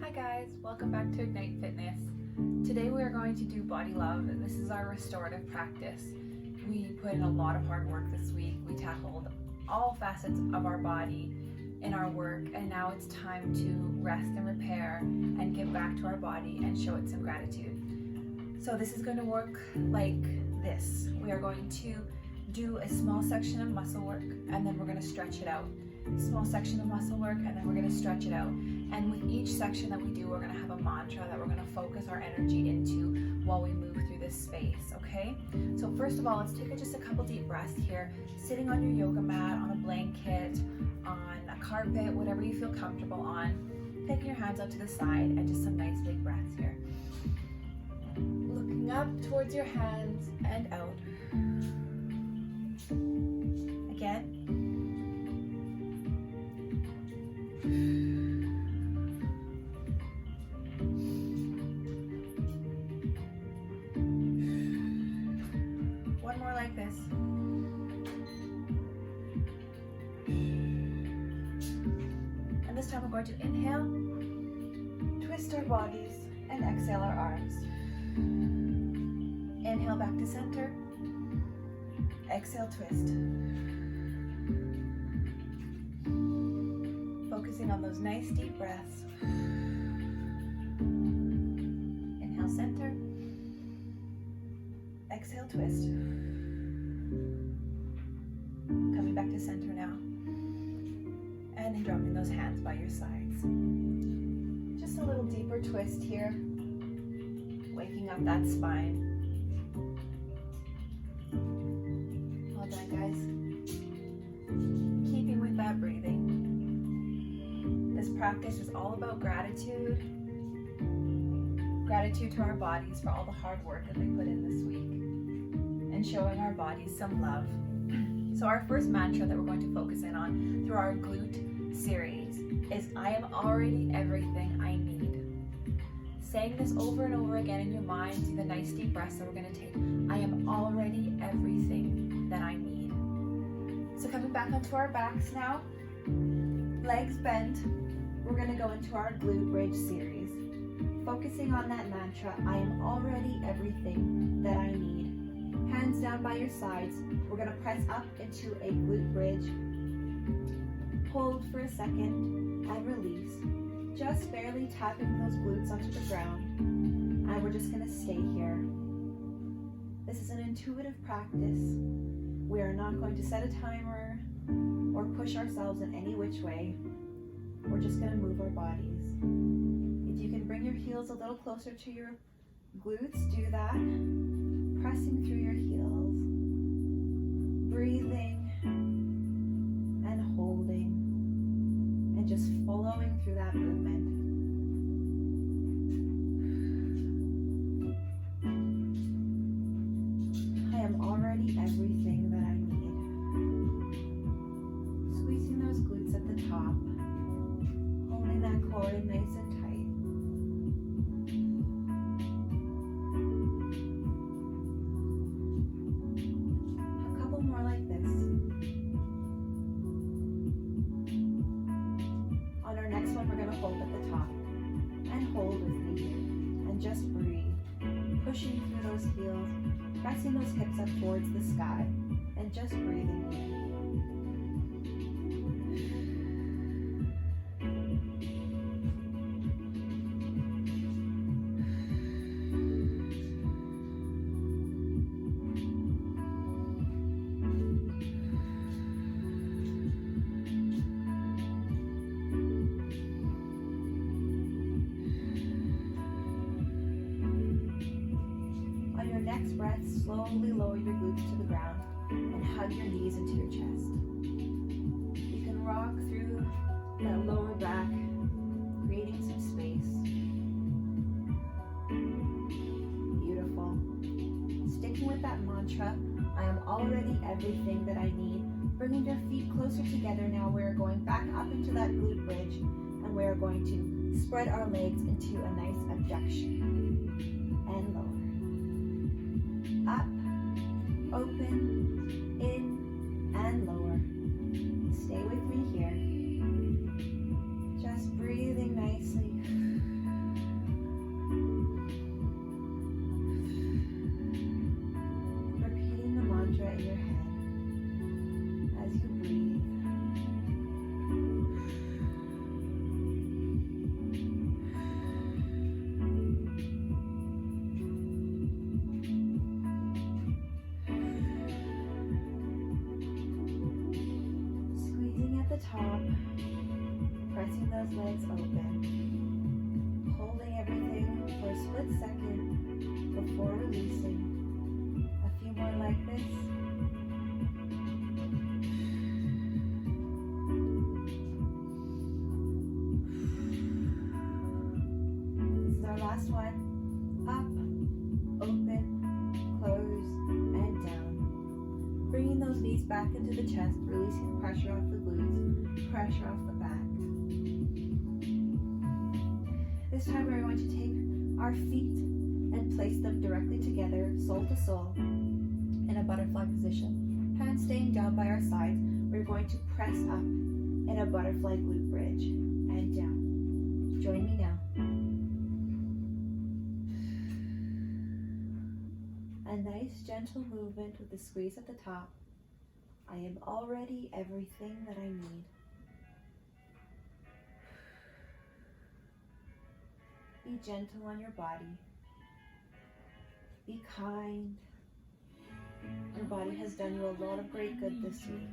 Hi guys, welcome back to Ignite Fitness. Today we are going to do body love. This is our restorative practice. We put in a lot of hard work this week. We tackled all facets of our body in our work, and now it's time to rest and repair and give back to our body and show it some gratitude. So this is going to work like this. We are going to do a small section of muscle work, and then we're going to stretch it out. Small section of muscle work, and then we're going to stretch it out. And with each section that we do, we're going to have a mantra that we're going to focus our energy into while we move through this space, okay? So first of all, let's take just a couple deep breaths here, sitting on your yoga mat, on a blanket, on a carpet, whatever you feel comfortable on. Taking your hands out to the side and just some nice big breaths here. Looking up towards your hands and out. Again. One more like this. And this time we're going to inhale, twist our bodies, and exhale our arms. Inhale back to center. Exhale, twist. Focusing on those nice deep breaths. Inhale, center. Exhale, twist. Coming back to center now. And dropping those hands by your sides. Just a little deeper twist here. Waking up that spine. Well done, guys. Keeping with that breathing. This practice is all about gratitude. Gratitude to our bodies for all the hard work that they put in this week. And showing our bodies some love. So our first mantra that we're going to focus in on through our glute series is I am already everything I need. Saying this over and over again in your mind through the nice deep breaths that we're going to take. I am already everything that I need. So coming back onto our backs now, legs bent, we're going to go into our Glute Bridge series. Focusing on that mantra, I am already everything that I need. Hands down by your sides, we're going to press up into a glute bridge. Hold for a second and release. Just barely tapping those glutes onto the ground. And we're just going to stay here. This is an intuitive practice. We are not going to set a timer or push ourselves in any which way. We're just going to move our bodies. If you can bring your heels a little closer to your glutes, do that. Pressing through your heels. Breathing and holding. And just following through that movement. I am already everything that I need. Squeezing those glutes at the top. Holding that core in nice and tight. A couple more like this. On our next one, we're going to hold at the top. And hold with me. And just breathe. Pushing through those heels. Pressing those hips up towards the sky. And just breathing here. Next breath, slowly lower your glutes to the ground and hug your knees into your chest. You can rock through that lower back, creating some space. Beautiful. Sticking with that mantra, I am already everything that I need. Bringing your feet closer together now, we're going back up into that glute bridge and we're going to spread our legs into a nice abduction and lower. Up, open, in, and lower. Stay with me here. Just breathing nicely. pressing those legs open, holding everything for a split second before releasing. A few more like this. This is our last one. Up, open, close, and down. Bringing those knees back into the chest, releasing pressure off the glutes, pressure off the back. This time we're going to take our feet and place them directly together, sole to sole, in a butterfly position. Hands staying down by our sides. We're going to press up in a butterfly glute bridge and down. Join me now. A nice gentle movement with a squeeze at the top. I am already everything that I need. Be gentle on your body. Be kind. Your body has done you a lot of great good this week.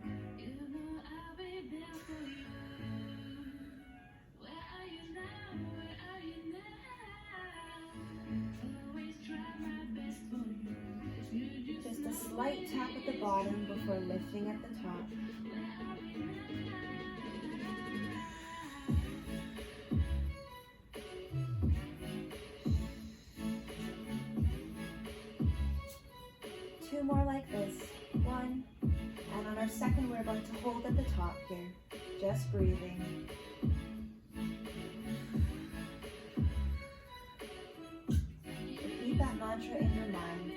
Just a slight tap at the bottom before lifting at the top. Two more like this. One. And on our second, we're going to hold at the top here. Just breathing. Repeat that mantra in your mind.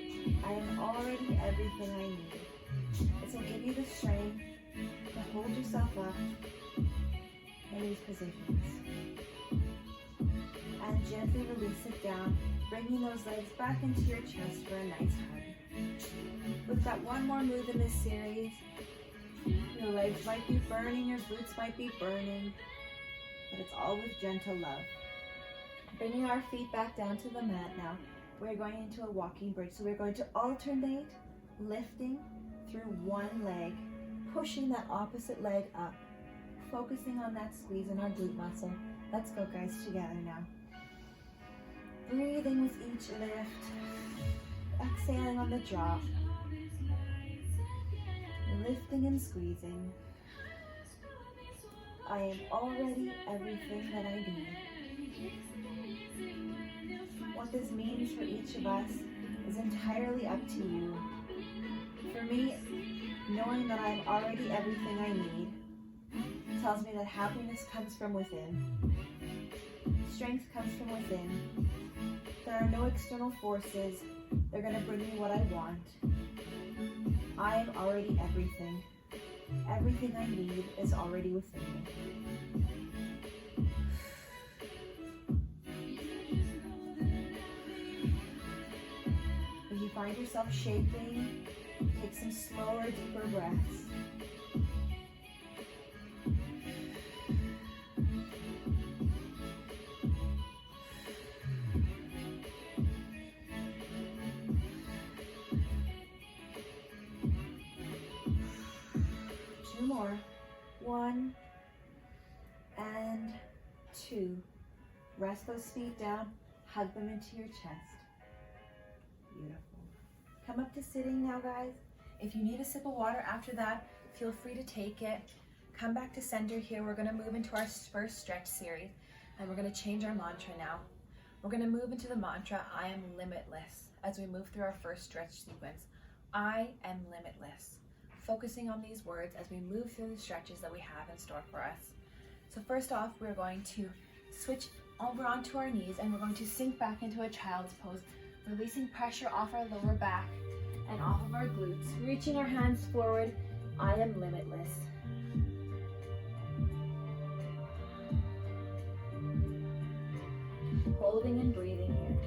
I am already everything I need. This will give you the strength to hold yourself up in these positions. And gently release it down, bringing those legs back into your chest for a nice hug. We've got one more move in this series. Your legs might be burning, your glutes might be burning, but it's all with gentle love. Bringing our feet back down to the mat now. We're going into a walking bridge. So we're going to alternate lifting through one leg, pushing that opposite leg up, focusing on that squeeze in our glute muscle. Let's go, guys, together now. Breathing with each lift, exhaling on the drop, lifting and squeezing. I am already everything that I need. What this means for each of us is entirely up to you. For me, knowing that I'm already everything I need tells me that happiness comes from within. Strength comes from within. There are no external forces. They're going to bring me what I want. I am already everything. Everything I need is already within me. If you find yourself shaking, take some slower, deeper breaths. Two more. 1 and 2. Rest those feet down, hug them into your chest. Beautiful. Come up to sitting now, guys. If you need a sip of water after that, feel free to take it. Come back to center here. We're going to move into our first stretch series, and we're going to change our mantra now. We're going to move into the mantra, I am limitless, as we move through our first stretch sequence. I am limitless. Focusing on these words as we move through the stretches that we have in store for us. So first off, we're going to switch over onto our knees, and we're going to sink back into a child's pose, releasing pressure off our lower back and off of our glutes, reaching our hands forward. I am limitless. Holding and breathing here.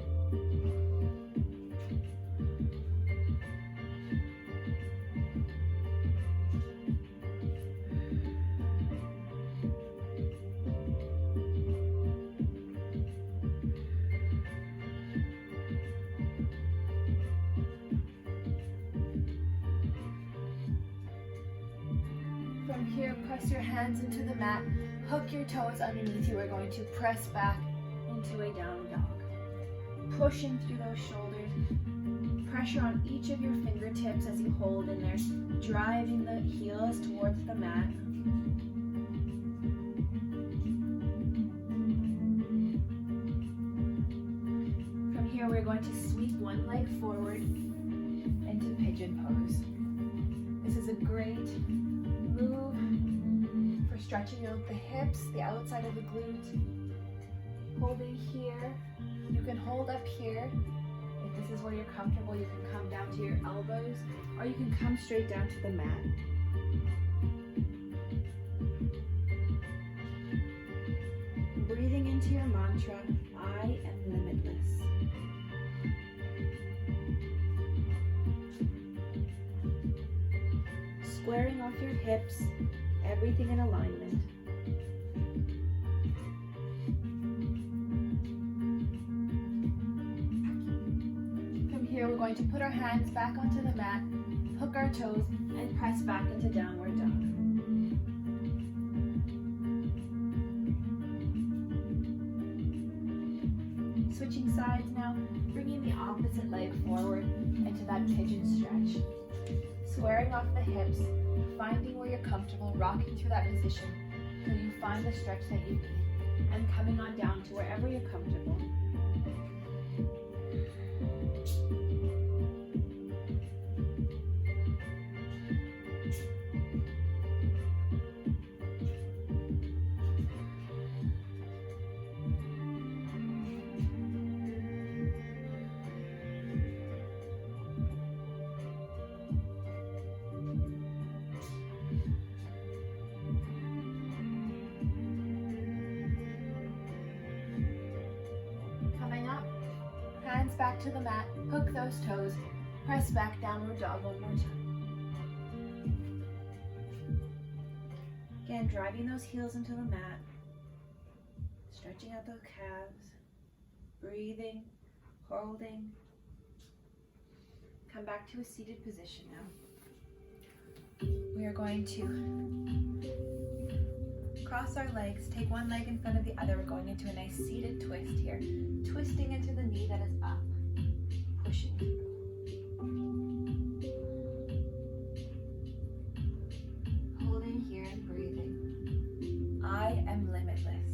From here, press your hands into the mat, Hook your toes underneath you. We're going to press back into a down dog. Pushing through those shoulders. Pressure on each of your fingertips as you hold in there. Driving the heels towards the mat. From here, we're going to sweep one leg forward into pigeon pose. This is a great move for stretching out the hips, the outside of the glute. Holding here. You can hold up here. If this is where you're comfortable, you can come down to your elbows, or you can come straight down to the mat. Breathing into your mantra, I am limitless. Squaring off your hips, everything in alignment. From here, we're going to put our hands back onto the mat, hook our toes, and press back into downward dog. Switching sides now, bringing the opposite leg forward into that pigeon stretch. Squaring off the hips, finding where you're comfortable, rocking through that position till you find the stretch that you need, and coming on down to wherever you're comfortable. Hands back to the mat, hook those toes, press back, downward dog one more time. Again, driving those heels into the mat, stretching out those calves, breathing, holding. Come back to a seated position now. We are going to cross our legs, take one leg in front of the other. We're going into a nice seated twist here. Twisting into the knee that is up. Pushing through. Holding here and breathing. I am limitless.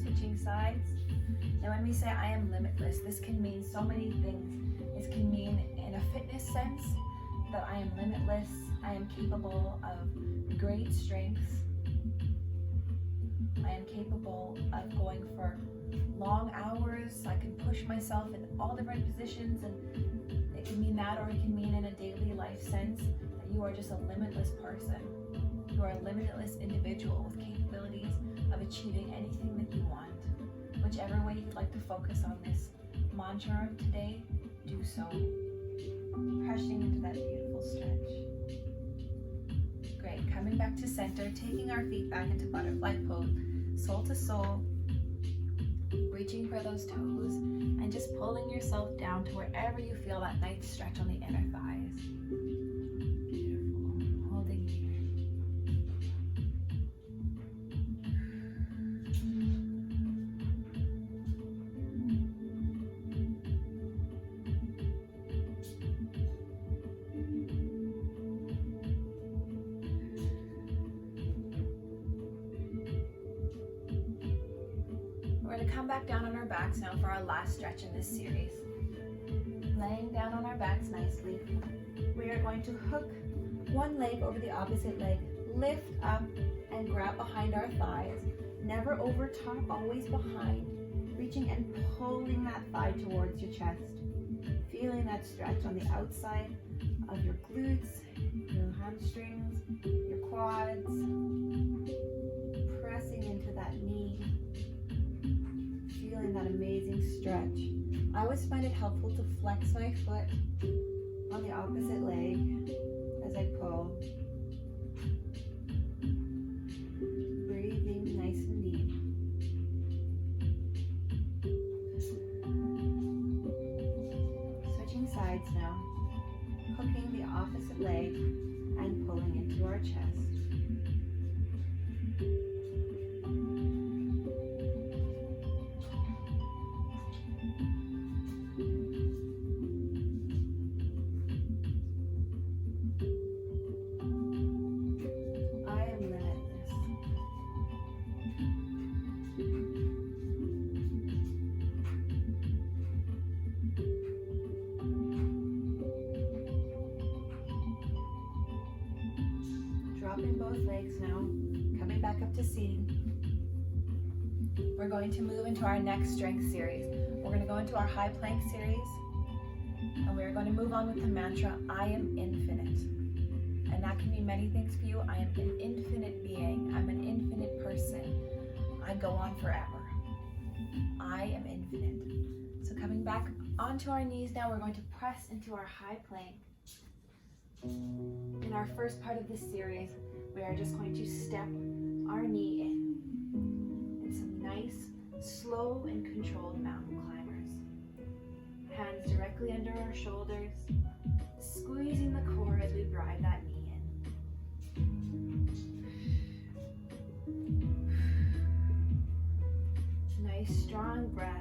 Switching sides. Now when we say I am limitless, this can mean so many things. This can mean in a fitness sense that I am limitless, I am capable of great strengths. I am capable of going for long hours. I can push myself in all different positions, and it can mean that, or it can mean in a daily life sense that you are just a limitless person. You are a limitless individual with capabilities of achieving anything that you want. Whichever way you'd like to focus on this mantra today, do so. Pressing into that beautiful stretch. Great, coming back to center, taking our feet back into butterfly pose, soul to soul, reaching for those toes, and just pulling yourself down to wherever you feel that nice stretch on the inner thighs. Beautiful, holding here. We're going to come back down on our backs now for our last stretch in this series. Laying down on our backs nicely. We are going to hook one leg over the opposite leg, lift up and grab behind our thighs. Never over top, always behind. Reaching and pulling that thigh towards your chest. Feeling that stretch on the outside of your glutes, your hamstrings, your quads. Pressing into that knee. Feeling that amazing stretch. I always find it helpful to flex my foot on the opposite leg as I pull. Breathing nice and deep. hands now, hooking the opposite leg and pulling into our chest. Dropping both legs now, coming back up to seating. We're going to move into our next strength series. We're going to go into our high plank series, and we're going to move on with the mantra, I am infinite. And that can mean many things for you. I am an infinite being. I'm an infinite person. I go on forever. I am infinite. So coming back onto our knees now, we're going to press into our high plank. In our first part of this series, we are just going to step our knee in some nice, slow and controlled mountain climbers. Hands directly under our shoulders, squeezing the core as we drive that knee in. Nice, strong breaths.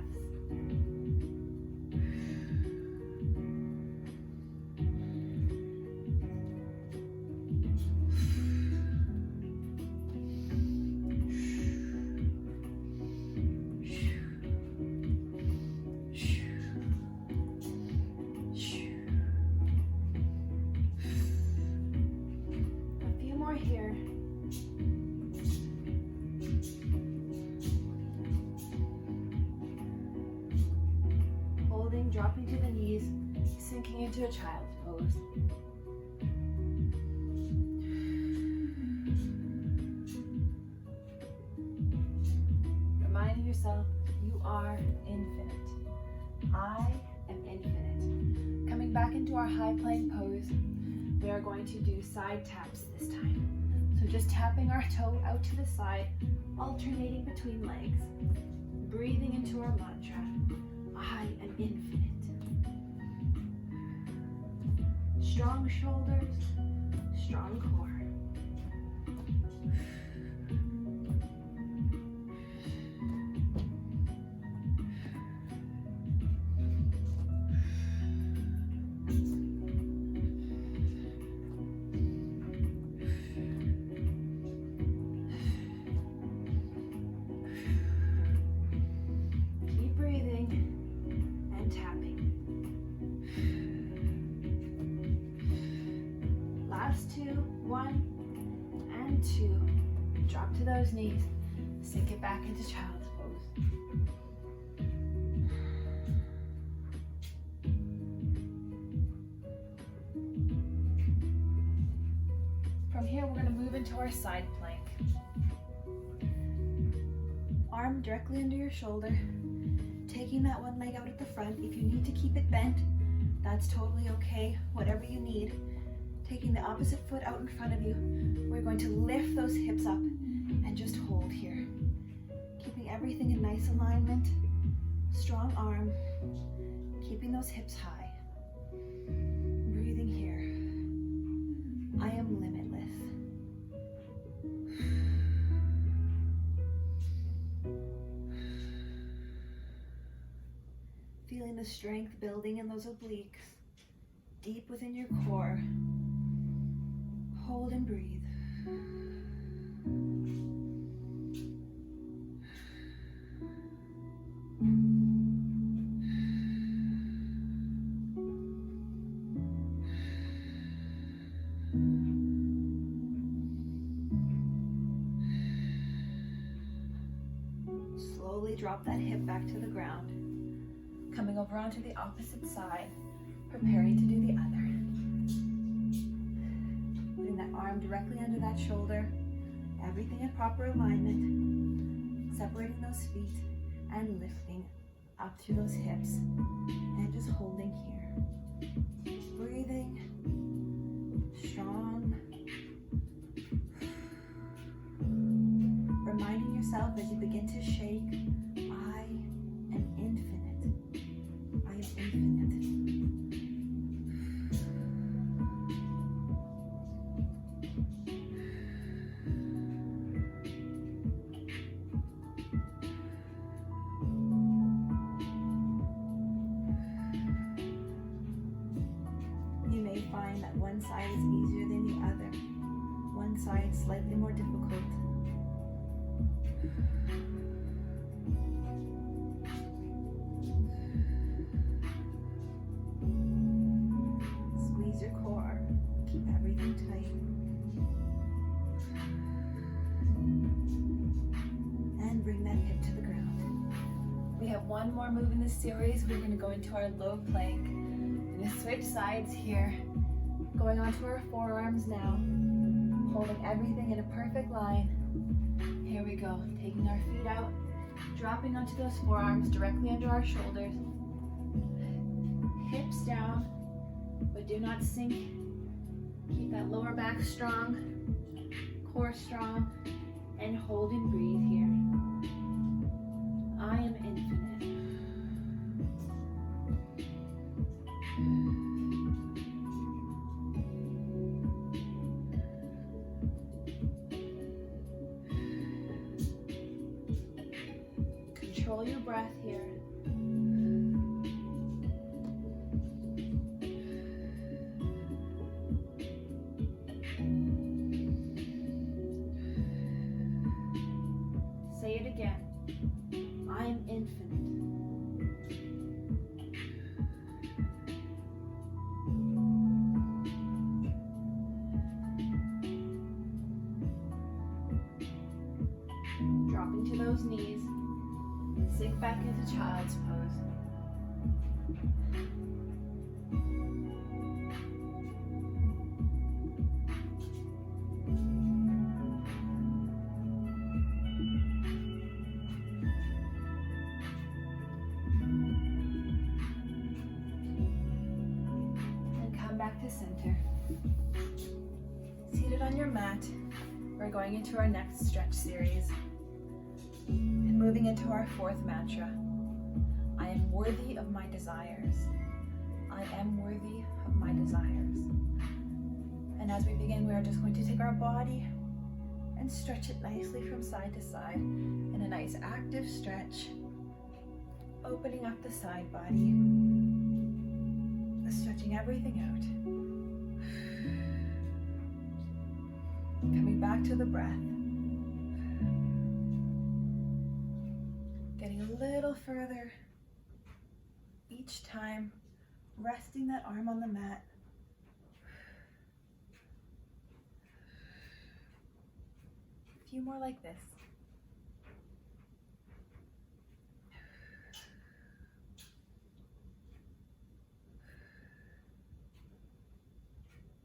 Here. Holding, dropping to the knees, sinking into a child's pose. Reminding yourself, you are infinite. I am infinite. Coming back into our high plank pose, we are going to do side taps this time. So just tapping our toe out to the side, alternating between legs, breathing into our mantra, I am infinite. Strong shoulders, strong core. Drop to those knees, sink it back into child's pose. From here, we're going to move into our side plank. Arm directly under your shoulder, taking that one leg out at the front. If you need to keep it bent, that's totally okay, whatever you need. Taking the opposite foot out in front of you, we're going to lift those hips up and just hold here. Keeping everything in nice alignment, strong arm, keeping those hips high. Breathing here. I am limitless. Feeling the strength building in those obliques, deep within your core. Hold and breathe. Slowly drop that hip back to the ground. Coming over onto the opposite side, preparing to do the other. That arm directly under that shoulder, everything in proper alignment, separating those feet and lifting up through those hips and just holding here. Breathing, strong. Reminding yourself as you begin to shake, I am infinite. I am infinite. may find that one side is easier than the other, one side slightly more difficult. Squeeze your core, keep everything tight. And bring that hip to the ground. We have one more move in this series. We're going to go into our low plank. We're going to switch sides here, going onto our forearms now, holding everything in a perfect line. Here we go, taking our feet out, dropping onto those forearms directly under our shoulders. Hips down, but do not sink. Keep that lower back strong, core strong, and hold and breathe here. I am infinite. Control your breath here. Say it again. I am infinite. Dropping to those knees. Sink back into child's pose. And come back to center. Seated on your mat, we're going into our next stretch series. And moving into our fourth mantra. I am worthy of my desires. I am worthy of my desires. And as we begin, we are just going to take our body and stretch it nicely from side to side in a nice active stretch, opening up the side body, stretching everything out. Coming back to the breath. Getting a little further each time, resting that arm on the mat. A few more like this.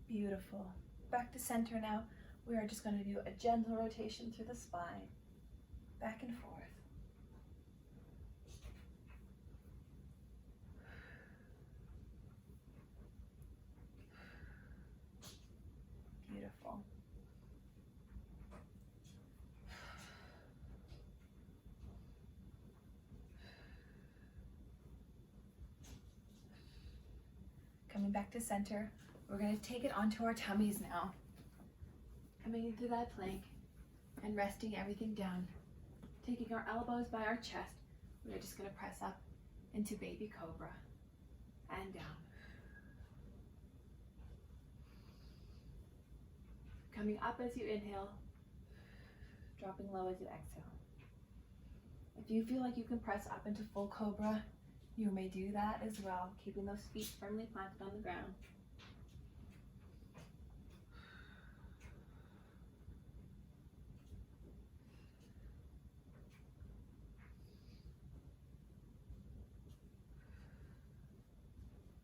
Beautiful. Back to center now. We are just going to do a gentle rotation through the spine, back and forth. Beautiful. Coming back to center, we're going to take it onto our tummies now. Coming into that plank and resting everything down. Taking our elbows by our chest, we're just going to press up into baby cobra and down. Coming up as you inhale, dropping low as you exhale. If you feel like you can press up into full cobra, you may do that as well, keeping those feet firmly planted on the ground.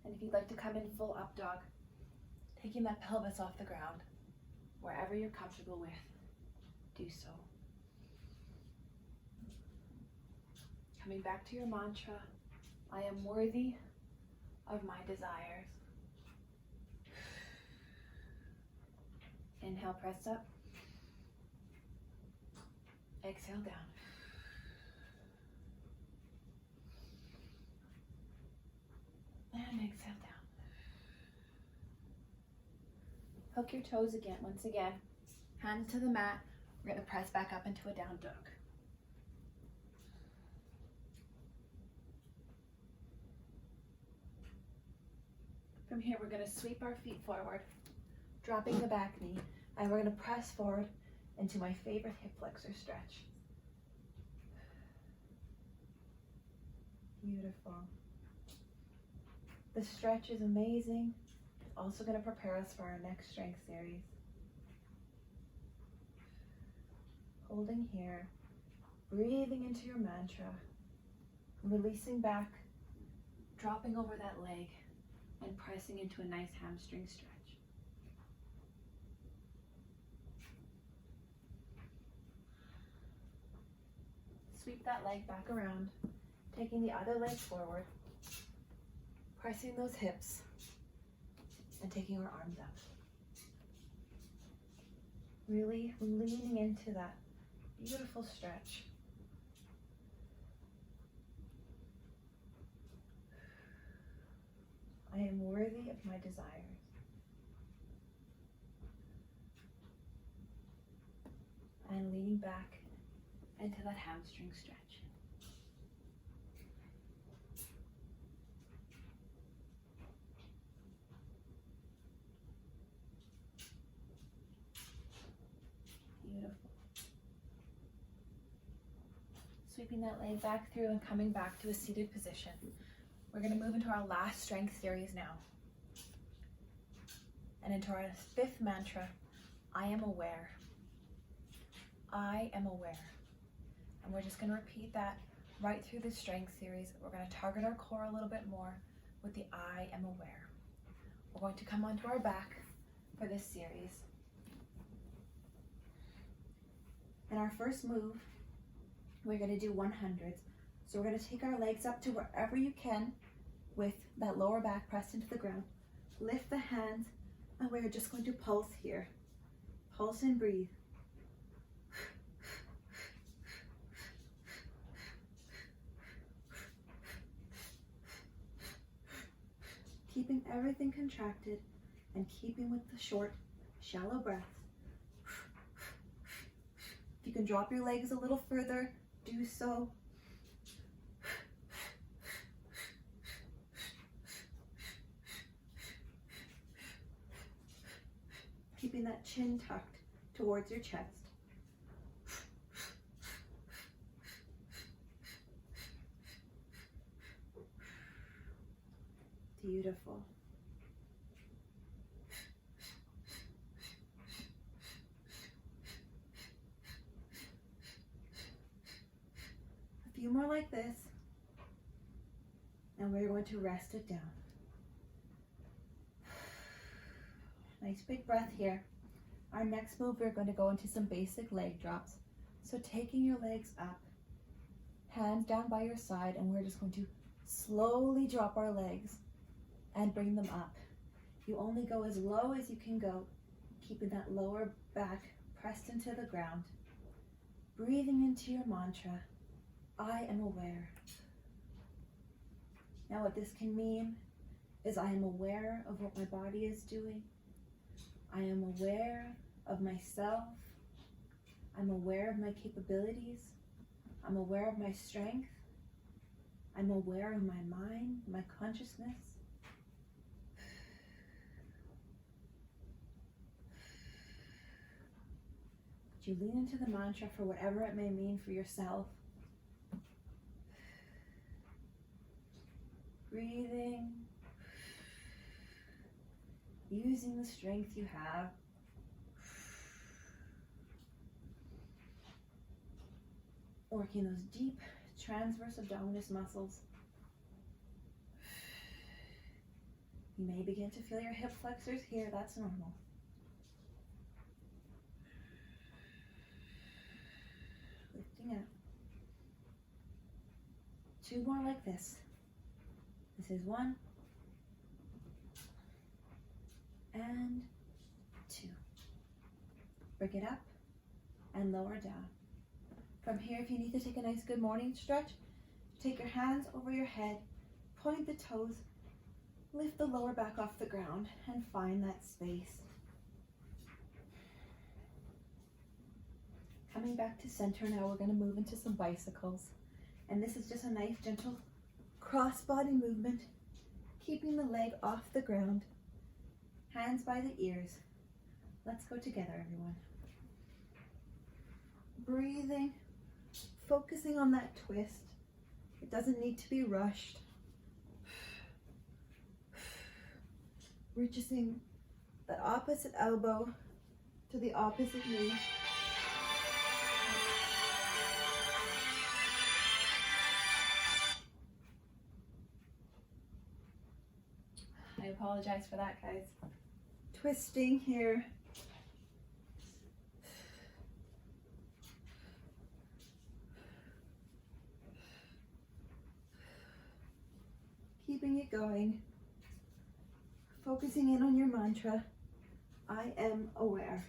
And if you'd like to come in full up dog, taking that pelvis off the ground, wherever you're comfortable with, do so. Coming back to your mantra, I am worthy of my desires. Inhale, press up. Exhale, down. And exhale down. Hook your toes again, once again. Hands to the mat. We're going to press back up into a down dog. From From here, we're going to sweep our feet forward, dropping the back knee, and we're going to press forward into my favorite hip flexor stretch. Beautiful. The stretch is amazing. It's also going to prepare us for our next strength series. Holding here, breathing into your mantra, releasing back, dropping over that leg, and pressing into a nice hamstring stretch. Sweep that leg back around, taking the other leg forward, pressing those hips, and taking our arms up. Really leaning into that beautiful stretch. I am worthy of my desires. And leaning back into that hamstring stretch. Beautiful. Sweeping that leg back through and coming back to a seated position. We're going to move into our last strength series now. And into our fifth mantra, I am aware. I am aware. And we're just going to repeat that right through the strength series. We're going to target our core a little bit more with the I am aware. We're going to come onto our back for this series. In our first move, we're going to do 100s. So we're going to take our legs up to wherever you can with that lower back pressed into the ground. Lift the hands, and we're just going to pulse here. Pulse and breathe. Keeping everything contracted and keeping with the short, shallow breaths. If you can drop your legs a little further, do so. Keeping that chin tucked towards your chest. Beautiful. A few more like this, and we're going to rest it down. Nice big breath here. Our next move, we're going to go into some basic leg drops. So taking your legs up, hands down by your side, and we're just going to slowly drop our legs and bring them up. You only go as low as you can go, keeping that lower back pressed into the ground. Breathing into your mantra, I am aware. Now what this can mean is I am aware of what my body is doing. I am aware of myself. I'm aware of my capabilities. I'm aware of my strength. I'm aware of my mind, my consciousness. You lean into the mantra for whatever it may mean for yourself. Breathing, using the strength you have. Working those deep transverse abdominis muscles. You may begin to feel your hip flexors here, that's normal. Lifting up. 2 more like this. This is 1 and 2. Bring it up and lower down. From here, if you need to take a nice good morning stretch, take your hands over your head, point the toes, lift the lower back off the ground, and find that space. Coming back to center now, we're going to move into some bicycles. And this is just a nice, gentle cross-body movement, keeping the leg off the ground, hands by the ears. Let's go together, everyone. Breathing, focusing on that twist. It doesn't need to be rushed. Reaching that opposite elbow to the opposite knee. I apologize for that, guys. Twisting here. Keeping it going. Focusing in on your mantra, I am aware.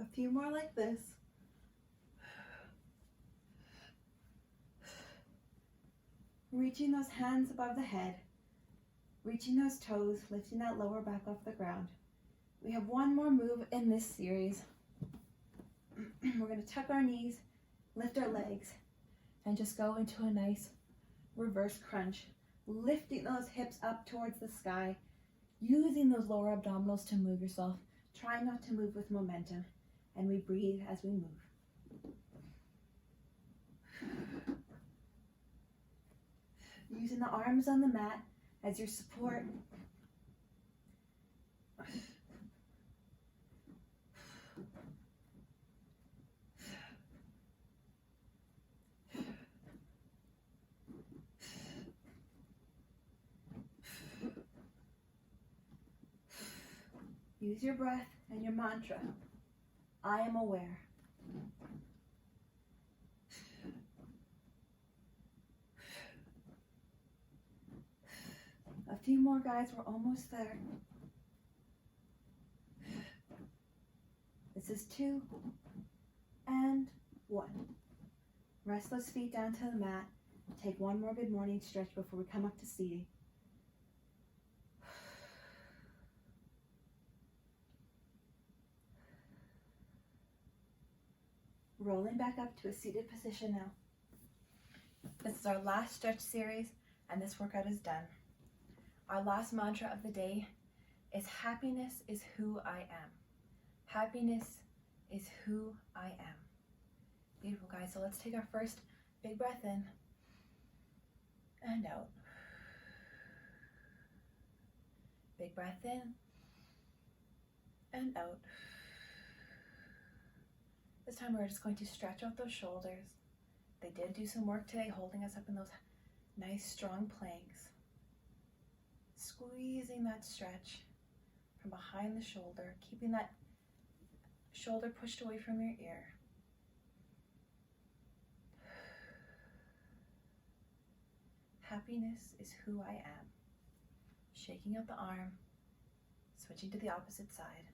A few more like this. Reaching those hands above the head, reaching those toes, lifting that lower back off the ground. We have one more move in this series. We're going to tuck our knees, lift our legs, and just go into a nice reverse crunch, lifting those hips up towards the sky, using those lower abdominals to move yourself. Try not to move with momentum, and we breathe as we move. Using the arms on the mat as your support. Use your breath and your mantra. I am aware. A few more, guys, we're almost there. This is 2 and 1. Rest those feet down to the mat. Take one more good morning stretch before we come up to seating. Rolling back up to a seated position now. This is our last stretch series, and this workout is done. Our last mantra of the day is happiness is who I am. Happiness is who I am. Beautiful, guys. So let's take our first big breath in and out. Big breath in and out. This time we're just going to stretch out those shoulders. They did do some work today, holding us up in those nice strong planks. Squeezing that stretch from behind the shoulder, keeping that shoulder pushed away from your ear. Happiness is who I am. Shaking out the arm, switching to the opposite side.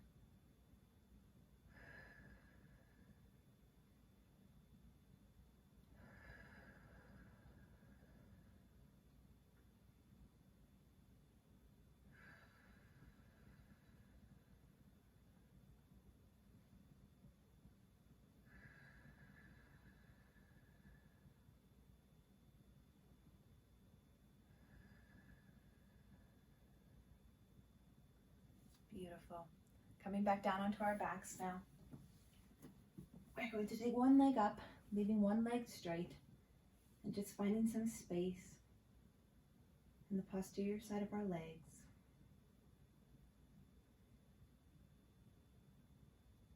Beautiful. Coming back down onto our backs now. We're going to take one leg up, leaving one leg straight, and just finding some space in the posterior side of our legs.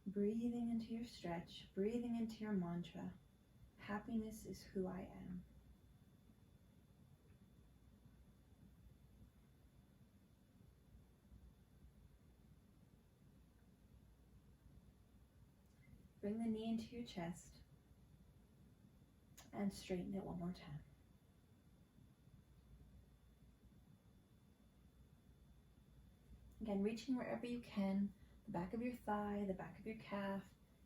Breathing into your stretch, breathing into your mantra. Happiness is who I am. Bring the knee into your chest and straighten it one more time. Again, reaching wherever you can, the back of your thigh, the back of your calf,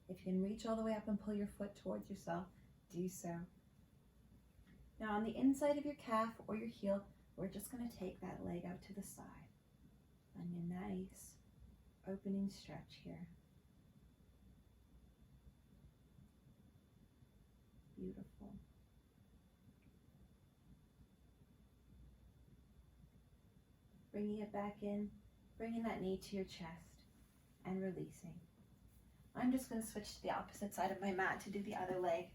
If you can reach all the way up and pull your foot towards yourself, do so. Now on the inside of your calf or your heel, we're just going to take that leg out to the side. And a nice opening stretch here. Beautiful. Bringing it back in, bringing that knee to your chest and releasing. I'm just going to switch to the opposite side of my mat to do the other leg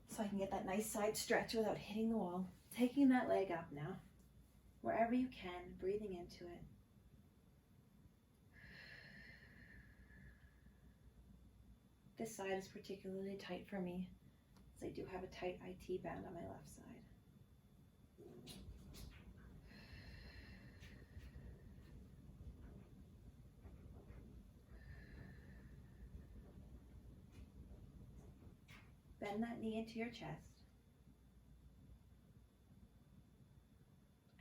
so I can get that nice side stretch without hitting the wall. Taking that leg up now, wherever you can, breathing into it. This side is particularly tight for me, as I do have a tight IT band on my left side. Bend that knee into your chest.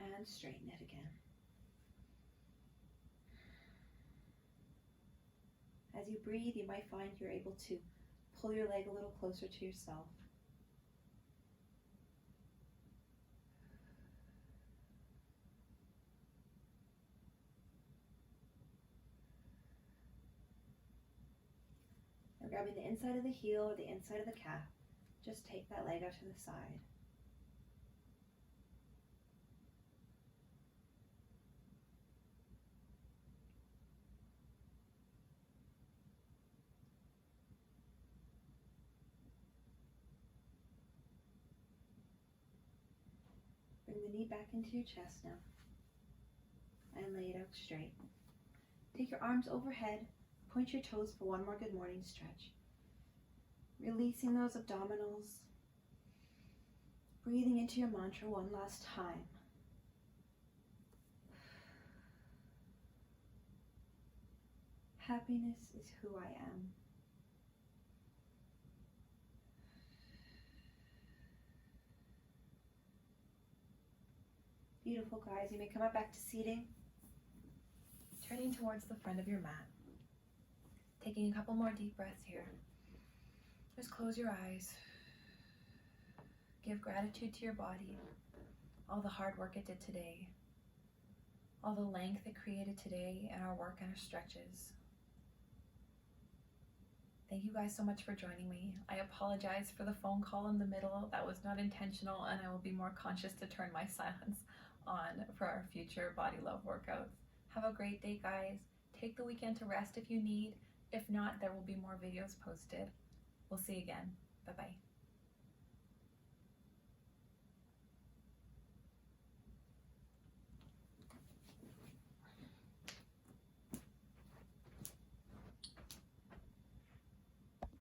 And straighten it again. As you breathe, you might find you're able to pull your leg a little closer to yourself. Now grabbing the inside of the heel or the inside of the calf, just take that leg out to the side. Bring the knee back into your chest now and lay it out straight. Take your arms overhead, point your toes for one more good morning stretch. Releasing those abdominals, breathing into your mantra one last time. Happiness is who I am. Beautiful, guys. You may come up back to seating. Turning towards the front of your mat. Taking a couple more deep breaths here. Just close your eyes. Give gratitude to your body. All the hard work it did today. All the length it created today in our work and our stretches. Thank you guys so much for joining me. I apologize for the phone call in the middle. That was not intentional, and I will be more conscious to turn my silence on for our future Body Love workouts. Have a great day, guys. Take the weekend to rest if you need. If not, there will be more videos posted. We'll see you again. Bye-bye.